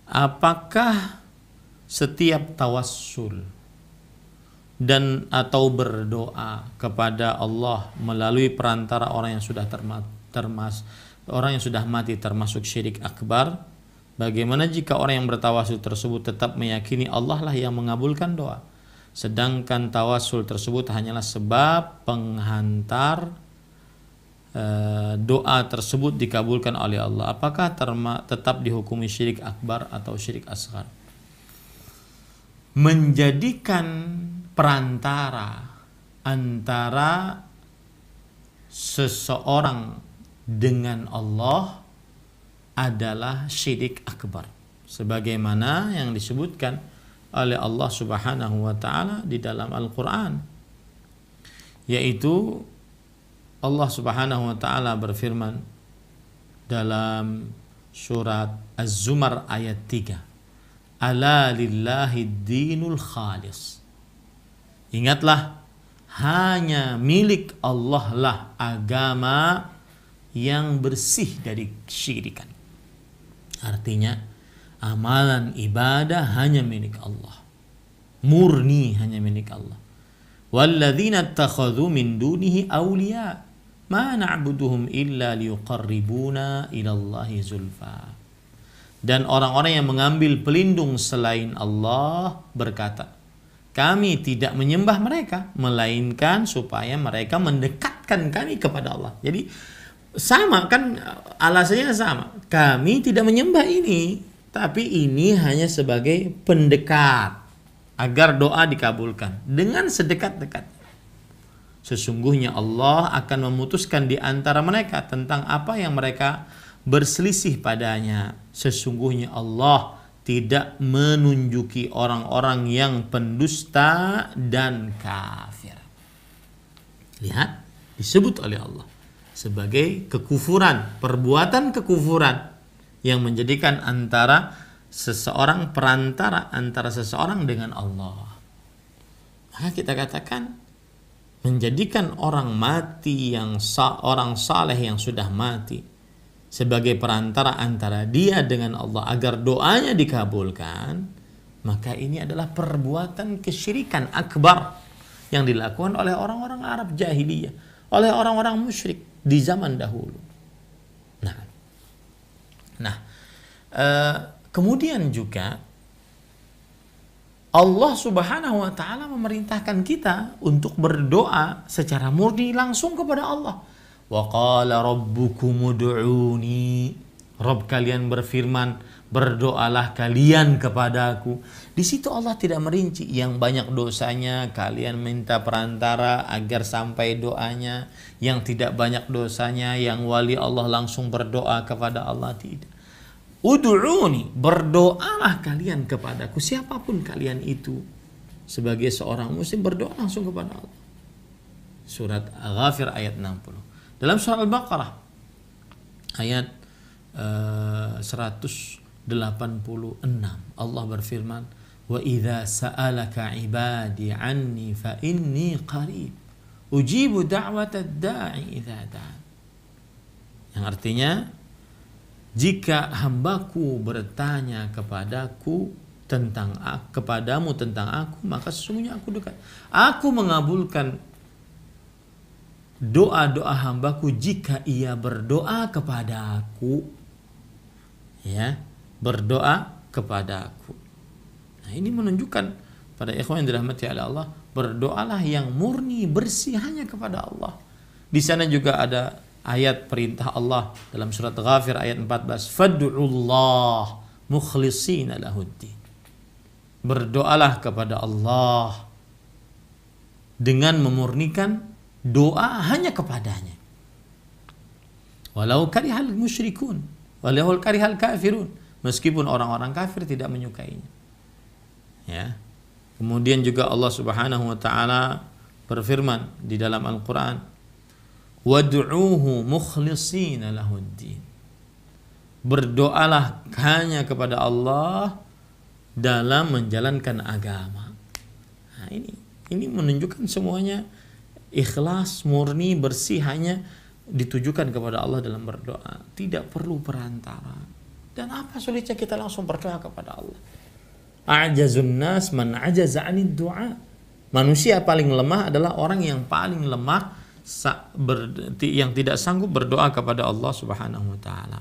apakah setiap tawassul dan atau berdoa kepada Allah melalui perantara orang yang sudah orang yang sudah mati termasuk syirik akbar? Bagaimana jika orang yang bertawasul tersebut tetap meyakini Allah lah yang mengabulkan doa, sedangkan tawasul tersebut hanyalah sebab penghantar doa tersebut dikabulkan oleh Allah? Apakah tetap dihukumi syirik akbar atau syirik asghar? Menjadikan perantara antara seseorang dengan Allah adalah syirik akbar, sebagaimana yang disebutkan oleh Allah Subhanahu wa taala di dalam Al-Qur'an, yaitu Allah Subhanahu wa taala berfirman dalam surat Az-Zumar ayat 3, ala lillahi dinul khalis. Ingatlah, hanya milik Allah lah agama yang bersih dari syirikan. Artinya amalan ibadah hanya milik Allah, murni hanya milik Allah. Walladzina ittakhadhu min dunihi awliya ma na'buduhum illa liyuqarribuna ilallahi zulfa. Dan orang-orang yang mengambil pelindung selain Allah berkata, kami tidak menyembah mereka melainkan supaya mereka mendekatkan kami kepada Allah. Jadi sama kan, alasannya sama. Kami tidak menyembah ini, tapi ini hanya sebagai pendekat agar doa dikabulkan dengan sedekat-dekat. Sesungguhnya Allah akan memutuskan di antara mereka tentang apa yang mereka berselisih padanya. Sesungguhnya Allah tidak menunjuki orang-orang yang pendusta dan kafir. Lihat, disebut oleh Allah sebagai kekufuran, perbuatan kekufuran yang menjadikan antara seseorang perantara antara seseorang dengan Allah. Maka kita katakan menjadikan orang mati yang orang saleh yang sudah mati sebagai perantara antara dia dengan Allah agar doanya dikabulkan, maka ini adalah perbuatan kesyirikan akbar yang dilakukan oleh orang-orang Arab jahiliyah, oleh orang-orang musyrik di zaman dahulu. Kemudian juga Allah Subhanahu wa taala memerintahkan kita untuk berdoa secara murni langsung kepada Allah. Wa qala rabbukum ud'uni, Rabb kalian berfirman, berdoalah kalian kepadaku. Di situ Allah tidak merinci yang banyak dosanya kalian minta perantara agar sampai doanya, yang tidak banyak dosanya yang wali Allah langsung berdoa kepada Allah, tidak. Ud'uni, berdoalah kalian kepadaku, siapapun kalian itu. Sebagai seorang muslim berdoa langsung kepada Allah. Surat Al-Ghafir ayat 60. Dalam surah Al-Baqarah ayat 186 Allah berfirman, wa idza sa'alaka ibadi anni fa inni qarib ujibu da'watad da'i idza da'a. Yang artinya, jika hambaku bertanya kepadamu tentang aku, maka sesungguhnya aku dekat. Aku mengabulkan doa-doa hambaku jika ia berdoa kepada aku, ya, berdoa kepada aku. Nah, ini menunjukkan pada ikhwan yang dirahmati oleh Allah, berdoalah yang murni bersih hanya kepada Allah. Di sana juga ada ayat perintah Allah dalam surat Ghafir ayat 14, fad'ullah mukhlishina lahuddin. Berdoalah kepada Allah dengan memurnikan doa hanya kepadanya. Walau karihal musyrikun, walau karihal kafirun, meskipun orang-orang kafir tidak menyukainya. Ya. Kemudian juga Allah Subhanahu wa taala berfirman di dalam Al-Qur'an, wad'uuhu mukhlishina lahuddin. Berdoalah hanya kepada Allah dalam menjalankan agama. Nah, ini menunjukkan semuanya ikhlas, murni, bersih, hanya ditujukan kepada Allah dalam berdoa. Tidak perlu perantara. Dan apa sulitnya kita langsung berdoa kepada Allah? A'jazun nas man ajaza 'anid du'a. Manusia paling lemah adalah orang yang paling lemah yang tidak sanggup berdoa kepada Allah Subhanahu wa taala.